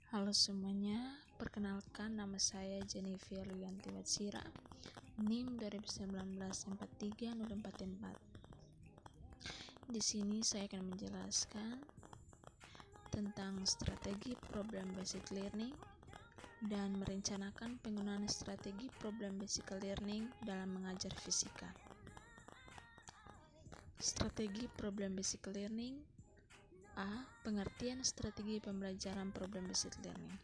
Halo semuanya, perkenalkan nama saya Jennifer Lianti Watsira, NIM 2019 430444. Di sini saya akan menjelaskan tentang strategi problem basic learning dan merencanakan penggunaan strategi problem basic learning dalam mengajar fisika. Strategi problem basic learning. A. Pengertian strategi pembelajaran problem basic learning.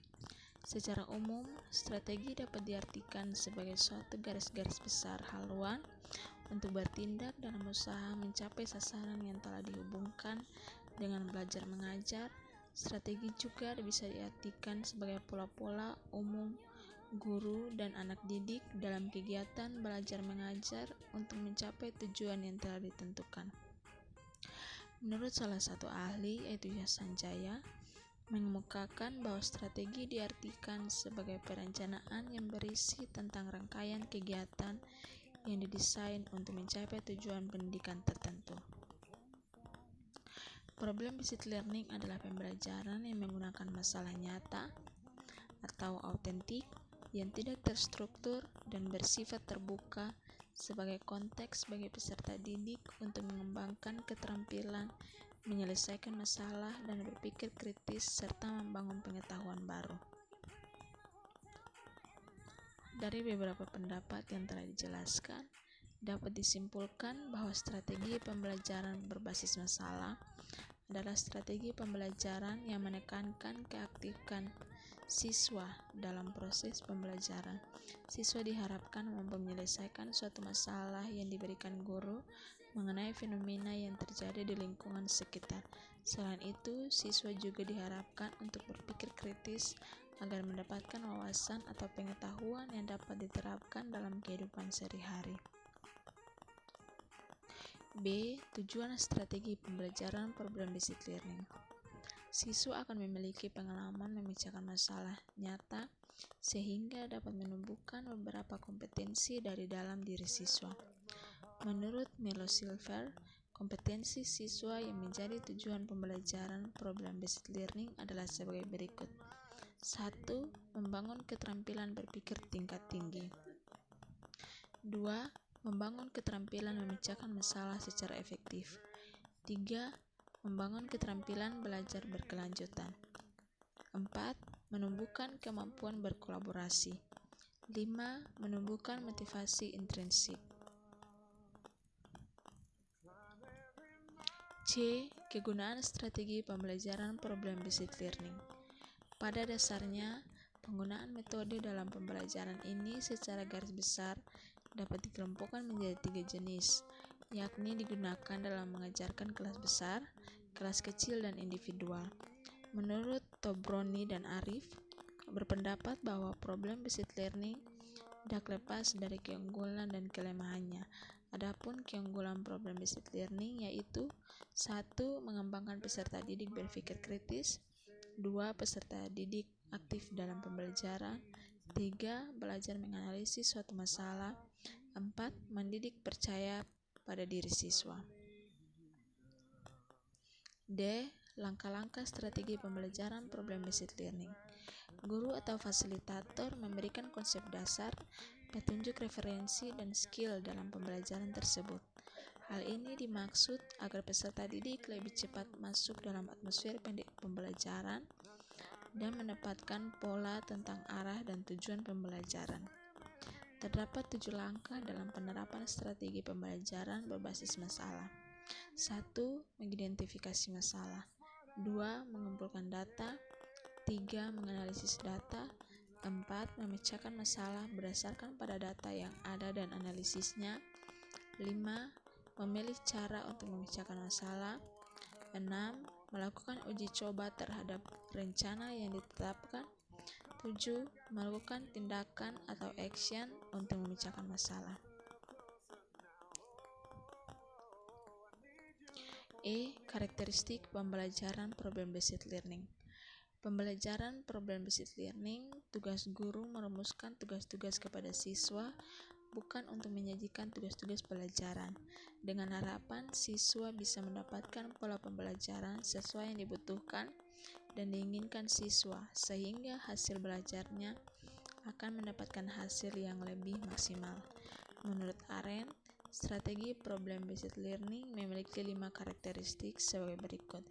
Secara umum, strategi dapat diartikan sebagai suatu garis-garis besar haluan untuk bertindak dalam usaha mencapai sasaran yang telah dihubungkan dengan belajar mengajar. Strategi juga bisa diartikan sebagai pola-pola umum guru dan anak didik dalam kegiatan belajar mengajar untuk mencapai tujuan yang telah ditentukan. Menurut salah satu ahli, yaitu Sanjaya, mengemukakan bahwa strategi diartikan sebagai perencanaan yang berisi tentang rangkaian kegiatan yang didesain untuk mencapai tujuan pendidikan tertentu. Problem based learning adalah pembelajaran yang menggunakan masalah nyata atau autentik yang tidak terstruktur dan bersifat terbuka sebagai konteks bagi peserta didik untuk mengembangkan keterampilan menyelesaikan masalah dan berpikir kritis serta membangun pengetahuan baru. Dari beberapa pendapat yang telah dijelaskan, dapat disimpulkan bahwa strategi pembelajaran berbasis masalah adalah strategi pembelajaran yang menekankan keaktifan siswa dalam proses pembelajaran. Siswa diharapkan mampu menyelesaikan suatu masalah yang diberikan guru mengenai fenomena yang terjadi di lingkungan sekitar. Selain itu, siswa juga diharapkan untuk berpikir kritis agar mendapatkan wawasan atau pengetahuan yang dapat diterapkan dalam kehidupan sehari-hari. B. Tujuan strategi pembelajaran problem based learning. Siswa akan memiliki pengalaman memecahkan masalah nyata sehingga dapat menumbuhkan beberapa kompetensi dari dalam diri siswa. Menurut Melo Silver, kompetensi siswa yang menjadi tujuan pembelajaran problem based learning adalah sebagai berikut. 1. Membangun keterampilan berpikir tingkat tinggi. 2. Membangun keterampilan memecahkan masalah secara efektif. 3. Membangun keterampilan belajar berkelanjutan. 4. Menumbuhkan kemampuan berkolaborasi. 5. Menumbuhkan motivasi intrinsik. C. Kegunaan strategi pembelajaran problem based learning. Pada dasarnya, penggunaan metode dalam pembelajaran ini secara garis besar dapat dikelompokkan menjadi 3 jenis, yakni digunakan dalam mengajarkan kelas besar, kelas kecil, dan individual. Menurut Tobroni dan Arif, berpendapat bahwa problem based learning tidak lepas dari keunggulan dan kelemahannya. Adapun keunggulan problem based learning yaitu 1. Mengembangkan peserta didik berpikir kritis. 2. Peserta didik aktif dalam pembelajaran. 3. Belajar menganalisis suatu masalah. 4. Mendidik percaya pada diri siswa. D. Langkah-langkah strategi pembelajaran problem based learning. Guru atau fasilitator memberikan konsep dasar, petunjuk referensi, dan skill dalam pembelajaran tersebut. Hal ini dimaksud agar peserta didik lebih cepat masuk dalam atmosfer pembelajaran dan mendapatkan pola tentang arah dan tujuan pembelajaran. Terdapat 7 langkah dalam penerapan strategi pembelajaran berbasis masalah. 1. Mengidentifikasi masalah. 2. Mengumpulkan data. 3. Menganalisis data. 4. Memecahkan masalah berdasarkan pada data yang ada dan analisisnya. 5. Memilih cara untuk memecahkan masalah. 6. Melakukan uji coba terhadap rencana yang ditetapkan. 7. Melakukan tindakan atau action untuk memecahkan masalah. E. Karakteristik pembelajaran problem based learning. Pembelajaran problem based learning, tugas guru merumuskan tugas-tugas kepada siswa, bukan untuk menyajikan tugas-tugas pelajaran, dengan harapan siswa bisa mendapatkan pola pembelajaran sesuai yang dibutuhkan dan diinginkan siswa, sehingga hasil belajarnya akan mendapatkan hasil yang lebih maksimal. Menurut Arendt, strategi problem-based learning memiliki 5 karakteristik sebagai berikut.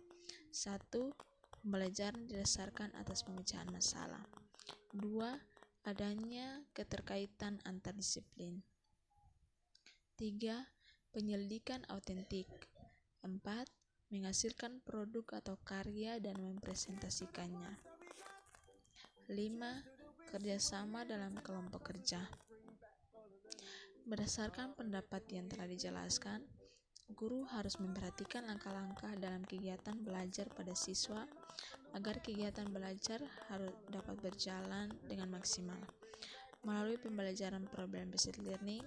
1. Pembelajaran didasarkan atas pemecahan masalah. 2. Adanya keterkaitan antar disiplin. 3. Penyelidikan autentik. 4. Menghasilkan produk atau karya dan mempresentasikannya. 5. Kerjasama dalam kelompok kerja. Berdasarkan pendapat yang telah dijelaskan, guru harus memperhatikan langkah-langkah dalam kegiatan belajar pada siswa agar kegiatan belajar harus dapat berjalan dengan maksimal. Melalui pembelajaran problem-based learning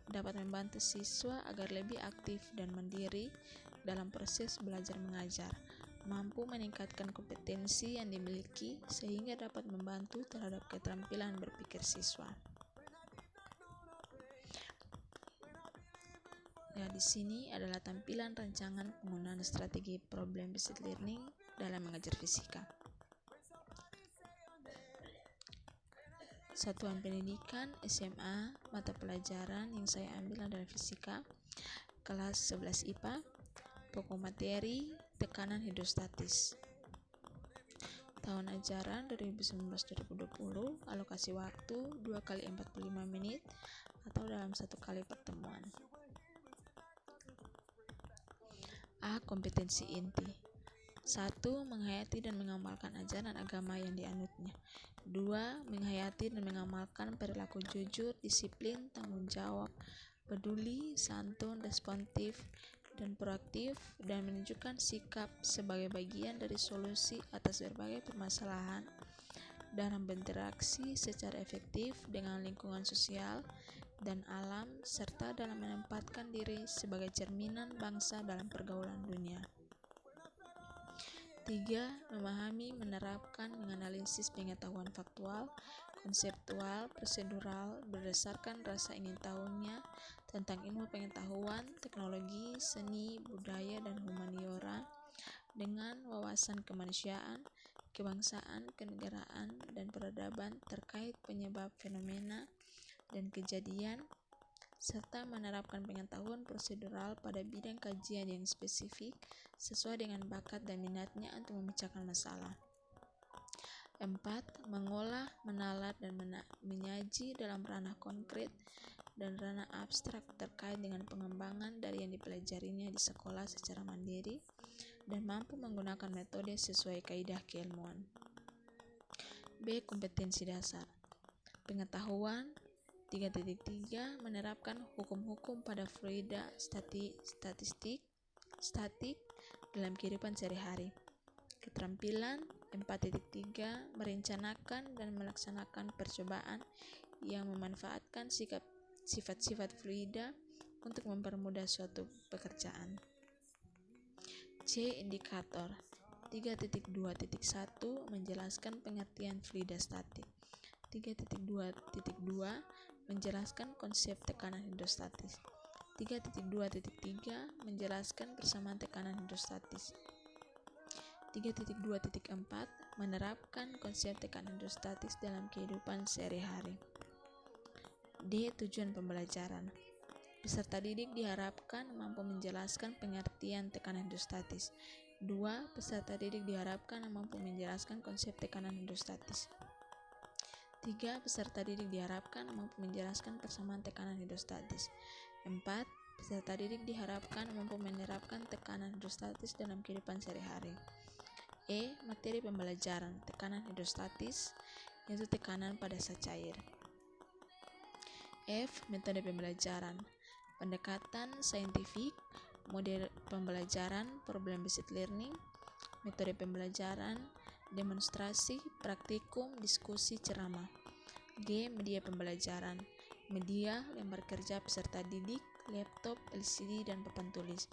dapat membantu siswa agar lebih aktif dan mandiri dalam proses belajar mengajar, mampu meningkatkan kompetensi yang dimiliki sehingga dapat membantu terhadap keterampilan berpikir siswa. Nah, di sini adalah tampilan rancangan penggunaan strategi problem-based learning dalam mengajar fisika. Satuan pendidikan SMA, mata pelajaran yang saya ambil adalah fisika, kelas 11 IPA, pokok materi tekanan hidrostatis. Tahun ajaran 2019-2020, alokasi waktu 2 kali 45 menit atau dalam 1 kali pertemuan. A. Kompetensi inti. 1. Menghayati dan mengamalkan ajaran agama yang dianutnya. 2. Menghayati dan mengamalkan perilaku jujur, disiplin, tanggung jawab, peduli, santun, responsif, dan proaktif, dan menunjukkan sikap sebagai bagian dari solusi atas berbagai permasalahan dalam berinteraksi secara efektif dengan lingkungan sosial dan alam, serta dalam menempatkan diri sebagai cerminan bangsa dalam pergaulan dunia. 3. Memahami, menerapkan, menganalisis pengetahuan faktual, konseptual, prosedural berdasarkan rasa ingin tahunya tentang ilmu pengetahuan, teknologi, seni, budaya, dan humaniora dengan wawasan kemanusiaan, kebangsaan, kenegaraan, dan peradaban terkait penyebab fenomena dan kejadian, serta menerapkan pengetahuan prosedural pada bidang kajian yang spesifik sesuai dengan bakat dan minatnya untuk memecahkan masalah. 4. Mengolah, menalar, dan menyaji dalam ranah konkret dan ranah abstrak terkait dengan pengembangan dari yang dipelajarinya di sekolah secara mandiri dan mampu menggunakan metode sesuai kaidah keilmuan. B. Kompetensi dasar. Pengetahuan. 3.3 Menerapkan hukum-hukum pada fluida statik dalam kehidupan sehari-hari. Keterampilan. 4.3 Merencanakan dan melaksanakan percobaan yang memanfaatkan sifat-sifat fluida untuk mempermudah suatu pekerjaan. C. Indikator. 3.2.1 Menjelaskan pengertian fluida statik. 3.2.2 Menjelaskan konsep tekanan hidrostatis. 3.2.3 Menjelaskan persamaan tekanan hidrostatis. 3.2.4 Menerapkan konsep tekanan hidrostatis dalam kehidupan sehari-hari. D. Tujuan pembelajaran. Peserta didik diharapkan mampu menjelaskan pengertian tekanan hidrostatis. 2. Peserta didik diharapkan mampu menjelaskan konsep tekanan hidrostatis. 3. Peserta didik diharapkan mampu menjelaskan persamaan tekanan hidrostatis. 4. Peserta didik diharapkan mampu menerapkan tekanan hidrostatis dalam kehidupan sehari-hari. E. Materi pembelajaran tekanan hidrostatis, yaitu tekanan pada zat cair. F. Metode pembelajaran. Pendekatan saintifik, model pembelajaran, problem-based learning, metode pembelajaran, demonstrasi, praktikum, diskusi, ceramah. G. Media pembelajaran. Media, lembar kerja peserta didik, laptop, LCD, dan papan tulis,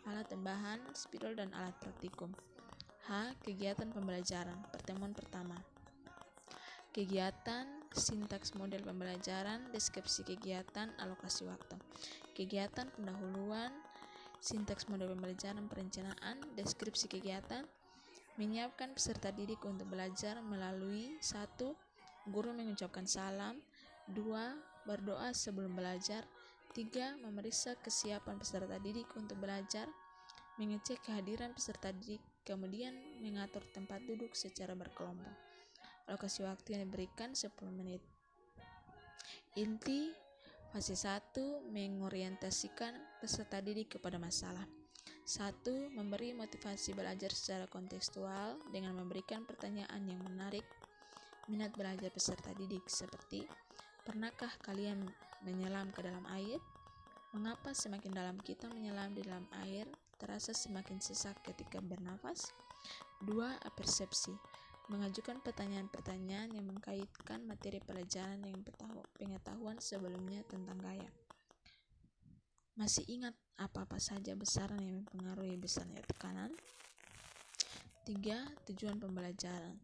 alat tambahan, spidol, dan alat praktikum. H. Kegiatan pembelajaran. Pertemuan pertama. Kegiatan, sintaks model pembelajaran, deskripsi kegiatan, alokasi waktu. Kegiatan pendahuluan, sintaks model pembelajaran, perencanaan, deskripsi kegiatan, Menyiapkan peserta didik untuk belajar melalui 1. Guru mengucapkan salam. 2. Berdoa sebelum belajar. 3. Memeriksa kesiapan peserta didik untuk belajar. Mengecek kehadiran peserta didik, kemudian mengatur tempat duduk secara berkelompok. Alokasi waktu yang diberikan 10 menit. Inti fase 1, mengorientasikan peserta didik kepada masalah. 1. Memberi motivasi belajar secara kontekstual dengan memberikan pertanyaan yang menarik minat belajar peserta didik seperti, pernahkah kalian menyelam ke dalam air? Mengapa semakin dalam kita menyelam di dalam air, terasa semakin sesak ketika bernafas? 2. Persepsi. Mengajukan pertanyaan-pertanyaan yang mengkaitkan materi pelajaran dengan pengetahuan sebelumnya tentang gaya. Masih ingat apa-apa saja besaran yang mempengaruhi besarnya tekanan? 3. Tujuan pembelajaran.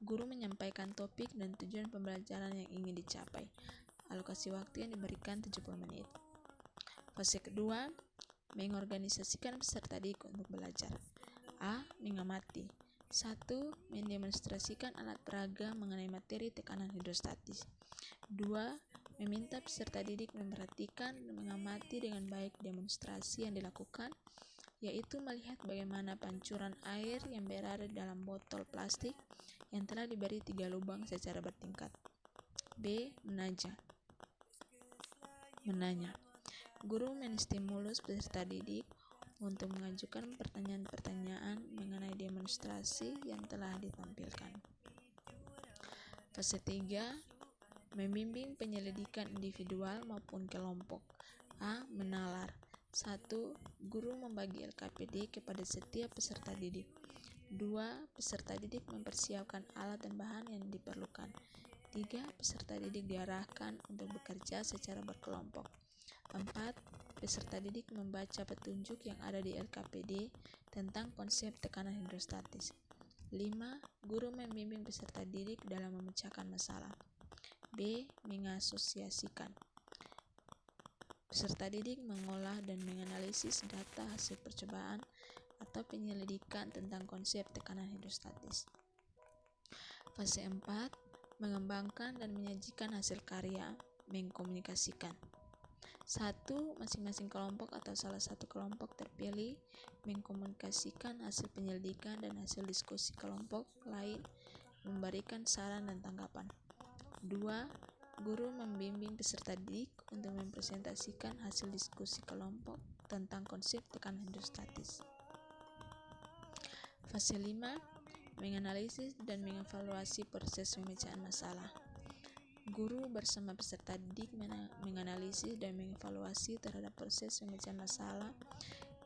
Guru menyampaikan topik dan tujuan pembelajaran yang ingin dicapai. Alokasi waktu yang diberikan 70 menit. Fase kedua, mengorganisasikan peserta didik untuk belajar. A. Mengamati. 1. Mendemonstrasikan alat peraga mengenai materi tekanan hidrostatis. 2. Meminta peserta didik memperhatikan dan mengamati dengan baik demonstrasi yang dilakukan, yaitu melihat bagaimana pancuran air yang berada dalam botol plastik yang telah diberi 3 lubang secara bertingkat. B. Menanya. Guru menstimulus peserta didik untuk mengajukan pertanyaan-pertanyaan mengenai demonstrasi yang telah ditampilkan. Fase 3, membimbing penyelidikan individual maupun kelompok. A. Menalar. 1. Guru membagi LKPD kepada setiap peserta didik. 2. Peserta didik mempersiapkan alat dan bahan yang diperlukan. 3. Peserta didik diarahkan untuk bekerja secara berkelompok. 4. Peserta didik membaca petunjuk yang ada di LKPD tentang konsep tekanan hidrostatis. 5. Guru membimbing peserta didik dalam memecahkan masalah. B. Mengasosiasikan. Peserta didik mengolah dan menganalisis data hasil percobaan atau penyelidikan tentang konsep tekanan hidrostatis. Fase 4, mengembangkan dan menyajikan hasil karya, mengkomunikasikan. 1. Masing-masing kelompok atau salah satu kelompok terpilih mengkomunikasikan hasil penyelidikan dan hasil diskusi kelompok lain, memberikan saran dan tanggapan. 2. Guru membimbing peserta didik untuk mempresentasikan hasil diskusi kelompok tentang konsep tekanan hidrostatis. Fase 5, menganalisis dan mengevaluasi proses pemecahan masalah. Guru bersama peserta didik menganalisis dan mengevaluasi terhadap proses pemecahan masalah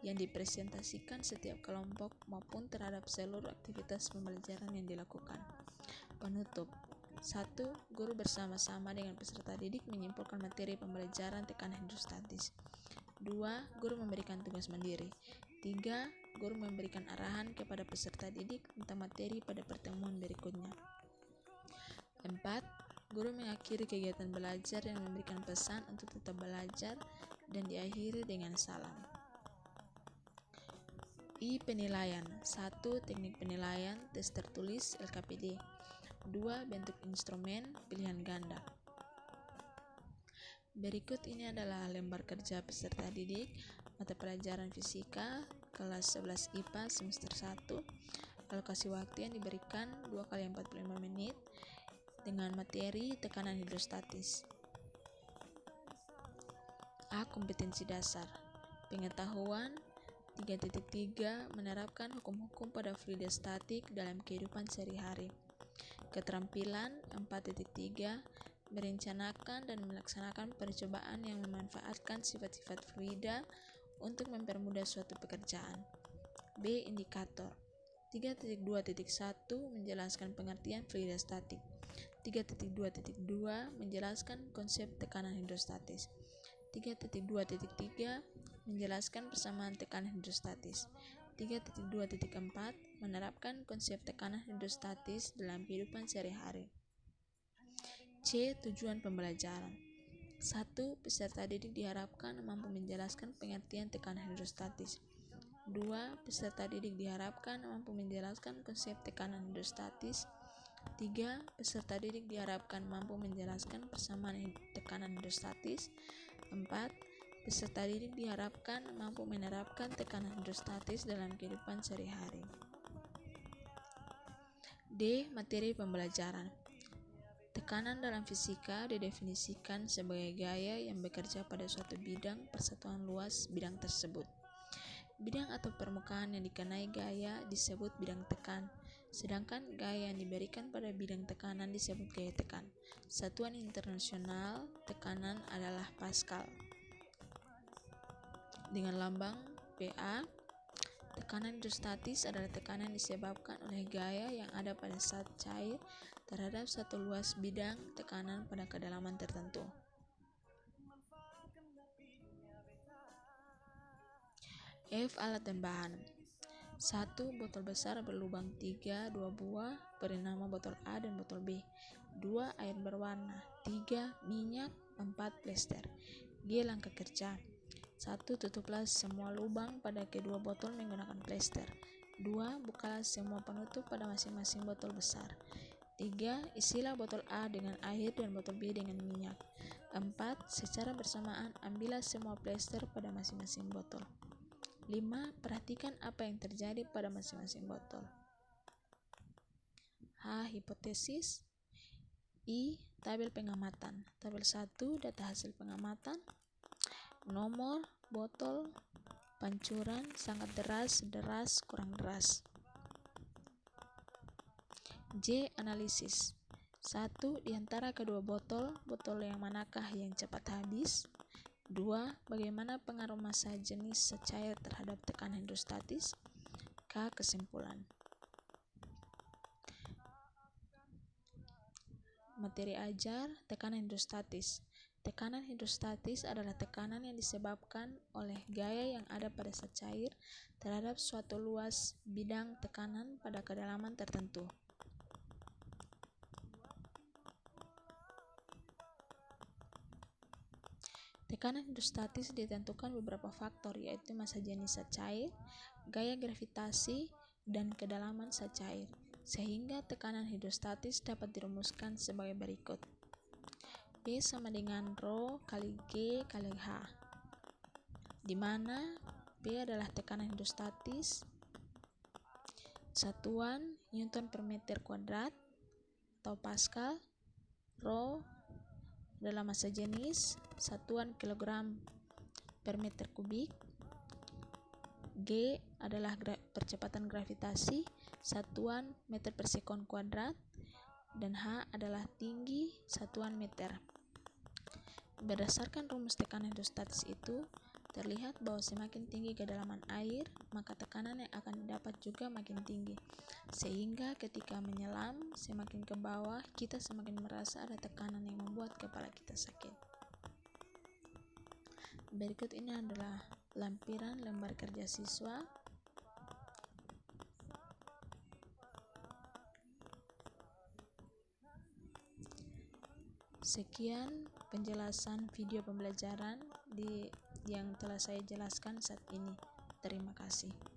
yang dipresentasikan setiap kelompok maupun terhadap seluruh aktivitas pembelajaran yang dilakukan. Penutup. 1. Guru bersama-sama dengan peserta didik menyimpulkan materi pembelajaran tekanan hidrostatis. 2. Guru memberikan tugas mandiri. 3. Guru memberikan arahan kepada peserta didik tentang materi pada pertemuan berikutnya. 4. Guru mengakhiri kegiatan belajar dan memberikan pesan untuk tetap belajar dan diakhiri dengan salam. I. Penilaian. 1. Teknik penilaian, tes tertulis, LKPD. 2. Bentuk instrumen, pilihan ganda. Berikut ini adalah lembar kerja peserta didik mata pelajaran fisika kelas 11 IPA semester 1. Alokasi waktu yang diberikan 2 kali 45 menit dengan materi tekanan hidrostatis. A. Kompetensi dasar. Pengetahuan 3.3 menerapkan hukum-hukum pada fluida statik dalam kehidupan sehari-hari. Keterampilan 4.3 merencanakan dan melaksanakan percobaan yang memanfaatkan sifat-sifat fluida untuk mempermudah suatu pekerjaan. B. Indikator 3.2.1 menjelaskan pengertian fluida statik. 3.2.2 menjelaskan konsep tekanan hidrostatis. 3.2.3 menjelaskan persamaan tekanan hidrostatis. 3.2.4 menerapkan konsep tekanan hidrostatis dalam kehidupan sehari-hari. C. Tujuan pembelajaran. 1. Peserta didik diharapkan mampu menjelaskan pengertian tekanan hidrostatis. 2. Peserta didik diharapkan mampu menjelaskan konsep tekanan hidrostatis. 3. Peserta didik diharapkan mampu menjelaskan persamaan tekanan hidrostatis. 4. Peserta didik diharapkan mampu menerapkan tekanan hidrostatis dalam kehidupan sehari-hari. D. Materi pembelajaran. Tekanan dalam fisika didefinisikan sebagai gaya yang bekerja pada suatu bidang persatuan luas bidang tersebut. Bidang atau permukaan yang dikenai gaya disebut bidang tekan, sedangkan gaya yang diberikan pada bidang tekanan disebut gaya tekan. Satuan internasional tekanan adalah Pascal. Dengan lambang PA, tekanan hidrostatis adalah tekanan disebabkan oleh gaya yang ada pada zat cair terhadap satu luas bidang tekanan pada kedalaman tertentu. F. Alat dan bahan. 1. Botol besar berlubang 3, 2 buah, beri nama botol A dan botol B. 2. Air berwarna. 3. Minyak. 4. plester. G. Langkah kerja. 1. Tutuplah semua lubang pada kedua botol menggunakan plester. 2. Bukalah semua penutup pada masing-masing botol besar. 3. Isilah botol A dengan air dan botol B dengan minyak. 4. Secara bersamaan ambillah semua plester pada masing-masing botol. 5. Perhatikan apa yang terjadi pada masing-masing botol. H. Hipotesis. I. Tabel pengamatan. Tabel 1. Data hasil pengamatan. Nomor botol, pancuran, sangat deras, deras, kurang deras. J. Analisis. 1. Di antara kedua botol yang manakah yang cepat habis? 2. Bagaimana pengaruh massa jenis secair terhadap tekanan hidrostatis? K. Kesimpulan. Materi ajar, tekanan hidrostatis. Tekanan hidrostatis adalah tekanan yang disebabkan oleh gaya yang ada pada zat cair terhadap suatu luas bidang tekanan pada kedalaman tertentu. Tekanan hidrostatis ditentukan beberapa faktor, yaitu massa jenis zat cair, gaya gravitasi, dan kedalaman zat cair, sehingga tekanan hidrostatis dapat dirumuskan sebagai berikut. P sama dengan Rho kali G kali H, di mana P adalah tekanan hidrostatis, satuan Newton per meter kuadrat atau Pascal, Rho adalah massa jenis, satuan kilogram per meter kubik, G adalah percepatan gravitasi, satuan meter per sekon kuadrat, dan H adalah tinggi, satuan meter. Berdasarkan rumus tekanan hidrostatis itu, terlihat bahwa semakin tinggi kedalaman air, maka tekanan yang akan didapat juga makin tinggi, sehingga ketika menyelam semakin ke bawah, kita semakin merasa ada tekanan yang membuat kepala kita sakit. Berikut ini adalah lampiran lembar kerja siswa. Sekian penjelasan video pembelajaran yang telah saya jelaskan saat ini. Terima kasih.